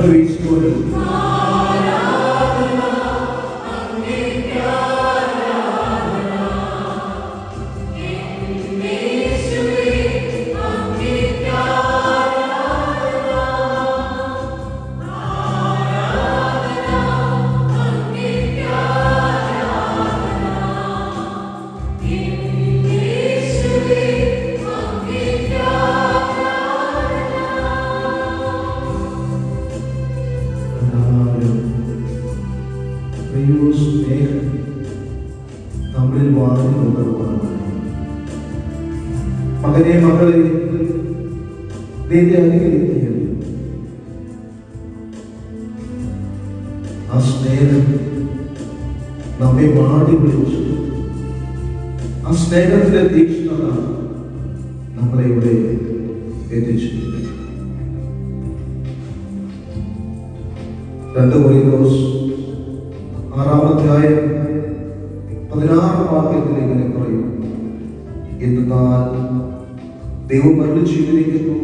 വീശുകൊണ്ട് സ്നേഹം നമ്മളിൽ വാങ്ങി നിന്നതുമാണ്. മകനെ മകളെ നിന്റെ അരികിലെത്തിയത് ആ സ്നേഹം നമ്മെ വാടി വിളിച്ചു. ആ സ്നേഹത്തിന്റെ തീക്ഷ്ണത നമ്മളെ ഇവിടെ എത്തിച്ചു. 2 കൊരിന്ത്യർ 6-ാം അധ്യായം 16-ാം വാക്യത്തിൽ ഇങ്ങനെ പറയും, എന്നാൽ ദൈവം അരുളി ചെയ്തിരിക്കുന്നു,